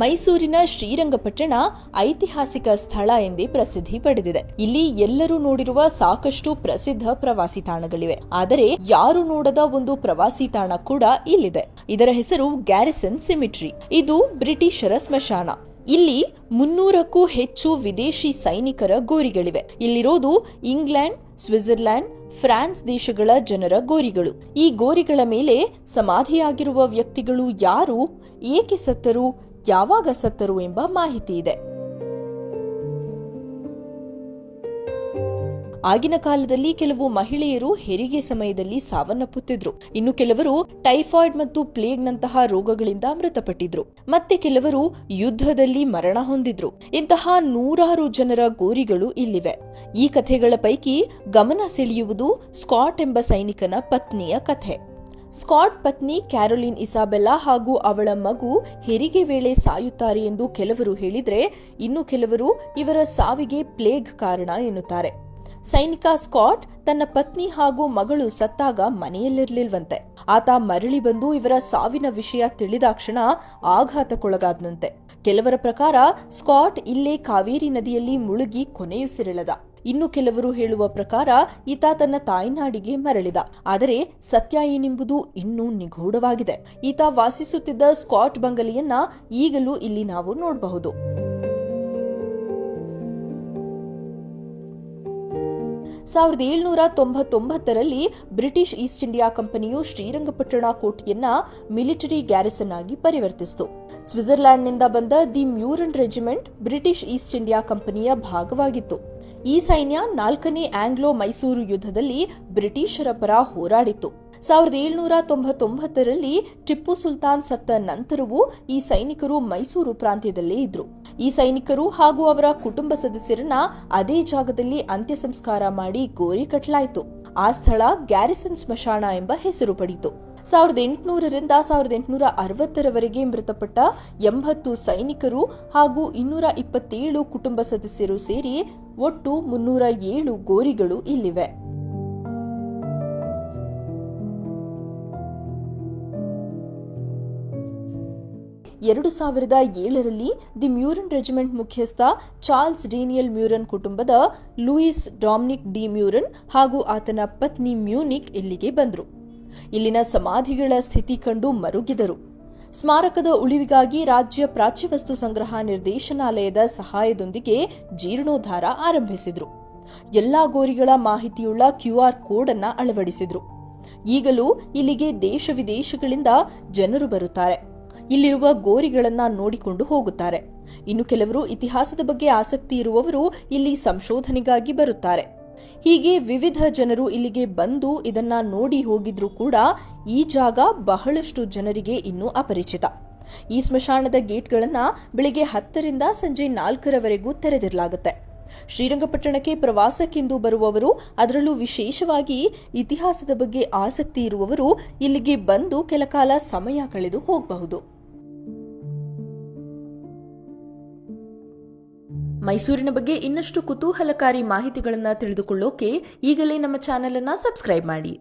ಮೈಸೂರಿನ ಶ್ರೀರಂಗಪಟ್ಟಣ ಐತಿಹಾಸಿಕ ಸ್ಥಳ ಎಂದೇ ಪ್ರಸಿದ್ಧಿ ಪಡೆದಿದೆ. ಇಲ್ಲಿ ಎಲ್ಲರೂ ನೋಡಿರುವ ಸಾಕಷ್ಟು ಪ್ರಸಿದ್ಧ ಪ್ರವಾಸಿ ತಾಣಗಳಿವೆ. ಆದರೆ ಯಾರು ನೋಡದ ಒಂದು ಪ್ರವಾಸಿ ತಾಣ ಕೂಡ ಇಲ್ಲಿದೆ. ಇದರ ಹೆಸರು ಗ್ಯಾರಿಸನ್ ಸಿಮಿಟ್ರಿ. ಇದು ಬ್ರಿಟಿಷರ ಸ್ಮಶಾನ. ಇಲ್ಲಿ 300ಕ್ಕೂ ಹೆಚ್ಚು ವಿದೇಶಿ ಸೈನಿಕರ ಗೋರಿಗಳಿವೆ. ಇಲ್ಲಿರೋದು ಇಂಗ್ಲೆಂಡ್, ಸ್ವಿಟ್ಜರ್ಲ್ಯಾಂಡ್, ಫ್ರಾನ್ಸ್ ದೇಶಗಳ ಜನರ ಗೋರಿಗಳು. ಈ ಗೋರಿಗಳ ಮೇಲೆ ಸಮಾಧಿಯಾಗಿರುವ ವ್ಯಕ್ತಿಗಳು ಯಾರು, ಏಕೆ ಸತ್ತರು, ಯಾವಾಗ ಸತ್ತರು ಎಂಬ ಮಾಹಿತಿ ಇದೆ. ಆಗಿನ ಕಾಲದಲ್ಲಿ ಕೆಲವು ಮಹಿಳೆಯರು ಹೆರಿಗೆ ಸಮಯದಲ್ಲಿ ಸಾವನ್ನಪ್ಪುತ್ತಿದ್ರು. ಇನ್ನು ಕೆಲವರು ಟೈಫಾಯ್ಡ್ ಮತ್ತು ಪ್ಲೇಗ್ನಂತಹ ರೋಗಗಳಿಂದ ಮೃತಪಟ್ಟಿದ್ರು. ಮತ್ತೆ ಕೆಲವರು ಯುದ್ಧದಲ್ಲಿ ಮರಣ ಹೊಂದಿದ್ರು. ಇಂತಹ ನೂರಾರು ಜನರ ಗೋರಿಗಳು ಇಲ್ಲಿವೆ. ಈ ಕಥೆಗಳ ಪೈಕಿ ಗಮನ ಸೆಳೆಯುವುದು ಸ್ಕಾಟ್ ಎಂಬ ಸೈನಿಕನ ಪತ್ನಿಯ ಕಥೆ. ಸ್ಕಾಟ್ ಪತ್ನಿ ಕ್ಯಾರೋಲಿನ್ ಇಸಾಬೆಲ್ಲಾ ಹಾಗೂ ಅವಳ ಮಗು ಹೆರಿಗೆ ವೇಳೆ ಸಾಯುತ್ತಾರೆ ಎಂದು ಕೆಲವರು ಹೇಳಿದ್ರೆ, ಇನ್ನು ಕೆಲವರು ಇವರ ಸಾವಿಗೆ ಪ್ಲೇಗ್ ಕಾರಣ ಎನ್ನುತ್ತಾರೆ. ಸೈನಿಕ ಸ್ಕಾಟ್ ತನ್ನ ಪತ್ನಿ ಹಾಗೂ ಮಗಳು ಸತ್ತಾಗ ಮನೆಯಲ್ಲಿರ್ಲಿಲ್ವಂತೆ. ಆತ ಮರಳಿ ಬಂದು ಇವರ ಸಾವಿನ ವಿಷಯ ತಿಳಿದಾಕ್ಷಣ ಆಘಾತಕ್ಕೊಳಗಾದನಂತೆ. ಕೆಲವರ ಪ್ರಕಾರ ಸ್ಕಾಟ್ ಇಲ್ಲೇ ಕಾವೇರಿ ನದಿಯಲ್ಲಿ ಮುಳುಗಿ ಕೊನೆಯುಸಿರೆಳೆದ. ಇನ್ನು ಕೆಲವರು ಹೇಳುವ ಪ್ರಕಾರ ಈತ ತನ್ನ ತಾಯ್ನಾಡಿಗೆ ಮರಳಿದ. ಆದರೆ ಸತ್ಯ ಏನೆಂಬುದು ಇನ್ನೂ ನಿಗೂಢವಾಗಿದೆ. ಈತ ವಾಸಿಸುತ್ತಿದ್ದ ಸ್ಕಾಟ್ ಬಂಗಲೆಯನ್ನ ಈಗಲೂ ಇಲ್ಲಿ ನಾವು ನೋಡಬಹುದು. 1799ರಲ್ಲಿ ಬ್ರಿಟಿಷ್ ಈಸ್ಟ್ ಇಂಡಿಯಾ ಕಂಪನಿಯು ಶ್ರೀರಂಗಪಟ್ಟಣ ಕೋಟೆಯನ್ನ ಮಿಲಿಟರಿ ಗ್ಯಾರಿಸನ್ ಆಗಿ ಪರಿವರ್ತಿಸಿತು. ಸ್ವಿಟ್ಜರ್ಲ್ಯಾಂಡ್ನಿಂದ ಬಂದ the Meuron regiment British East India ಕಂಪನಿಯ ಭಾಗವಾಗಿತ್ತು. ಈ ಸೈನ್ಯ 4ನೇ ಆಂಗ್ಲೋ ಮೈಸೂರು ಯುದ್ಧದಲ್ಲಿ ಬ್ರಿಟಿಷರ ಪರ ಹೋರಾಡಿತ್ತು. 1799ರಲ್ಲಿ ಟಿಪ್ಪು ಸುಲ್ತಾನ್ ಸತ್ತ ನಂತರವೂ ಈ ಸೈನಿಕರು ಮೈಸೂರು ಪ್ರಾಂತ್ಯದಲ್ಲೇ ಇದ್ರು. ಈ ಸೈನಿಕರು ಹಾಗೂ ಅವರ ಕುಟುಂಬ ಸದಸ್ಯರನ್ನ ಅದೇ ಜಾಗದಲ್ಲಿ ಅಂತ್ಯ ಸಂಸ್ಕಾರ ಮಾಡಿ ಗೋರಿ ಕಟ್ಟಲಾಯಿತು. ಆ ಸ್ಥಳ ಗ್ಯಾರಿಸನ್ ಸ್ಮಶಾನ ಎಂಬ ಹೆಸರು ಪಡೆಯಿತು. 1800ರಿಂದ 1860ರವರೆಗೆ ಮೃತಪಟ್ಟ 80 ಸೈನಿಕರು ಹಾಗೂ 227 ಕುಟುಂಬ ಸದಸ್ಯರು ಸೇರಿ ಒಟ್ಟು 307 ಗೋರಿಗಳು ಇಲ್ಲಿವೆ. 2007ರಲ್ಲಿ ದಿ ಮ್ಯೂರನ್ ರೆಜಿಮೆಂಟ್ ಮುಖ್ಯಸ್ಥ ಚಾರ್ಲ್ಸ್ ಡೇನಿಯಲ್ ಮ್ಯೂರನ್ ಕುಟುಂಬದ ಲೂಯಿಸ್ ಡಾಮಿನಿಕ್ ಡಿ ಮ್ಯೂರನ್ ಹಾಗೂ ಆತನ ಪತ್ನಿ ಮ್ಯೂನಿಕ್ ಇಲ್ಲಿಗೆ ಬಂದರು. ಇಲ್ಲಿನ ಸಮಾಧಿಗಳ ಸ್ಥಿತಿ ಕಂಡು ಮರುಗಿದರು. ಸ್ಮಾರಕದ ಉಳಿವಿಗಾಗಿ ರಾಜ್ಯ ಪ್ರಾಚ್ಯವಸ್ತು ಸಂಗ್ರಹ ನಿರ್ದೇಶನಾಲಯದ ಸಹಾಯದೊಂದಿಗೆ ಜೀರ್ಣೋದ್ಧಾರ ಆರಂಭಿಸಿದ್ರು. ಎಲ್ಲಾ ಗೋರಿಗಳ ಮಾಹಿತಿಯುಳ್ಳ QR ಕೋಡ್ ಅನ್ನ ಅಳವಡಿಸಿದ್ರು. ಈಗಲೂ ಇಲ್ಲಿಗೆ ದೇಶ ವಿದೇಶಗಳಿಂದ ಜನರು ಬರುತ್ತಾರೆ. ಇಲ್ಲಿರುವ ಗೋರಿಗಳನ್ನ ನೋಡಿಕೊಂಡು ಹೋಗುತ್ತಾರೆ. ಇನ್ನು ಕೆಲವರು ಇತಿಹಾಸದ ಬಗ್ಗೆ ಆಸಕ್ತಿ ಇರುವವರು ಇಲ್ಲಿ ಸಂಶೋಧನೆಗಾಗಿ ಬರುತ್ತಾರೆ. ಹೀಗೆ ವಿವಿಧ ಜನರು ಇಲ್ಲಿಗೆ ಬಂದು ಇದನ್ನ ನೋಡಿ ಹೋಗಿದ್ರೂ ಕೂಡ ಈ ಜಾಗ ಬಹಳಷ್ಟು ಜನರಿಗೆ ಇನ್ನೂ ಅಪರಿಚಿತ. ಈ ಸ್ಮಶಾನದ ಗೇಟ್ಗಳನ್ನ ಬೆಳಿಗ್ಗೆ 10ರಿಂದ ಸಂಜೆ 4ರವರೆಗೂ ತೆರೆದಿರಲಾಗುತ್ತೆ. ಶ್ರೀರಂಗಪಟ್ಟಣಕ್ಕೆ ಪ್ರವಾಸಕ್ಕೆಂದು ಬರುವವರು, ಅದರಲ್ಲೂ ವಿಶೇಷವಾಗಿ ಇತಿಹಾಸದ ಬಗ್ಗೆ ಆಸಕ್ತಿ ಇರುವವರು ಇಲ್ಲಿಗೆ ಬಂದು ಕೆಲಕಾಲ ಸಮಯ ಕಳೆದು ಹೋಗಬಹುದು. ಮೈಸೂರಿನ ಬಗ್ಗೆ ಇನ್ನಷ್ಟು ಕುತೂಹಲಕಾರಿ ಮಾಹಿತಿಗಳನ್ನು ತಿಳಿದುಕೊಳ್ಳೋಕೆ ಈಗಲೇ ನಮ್ಮ ಚಾನೆಲ್ ಅನ್ನು ಸಬ್ಸ್ಕ್ರೈಬ್ ಮಾಡಿ.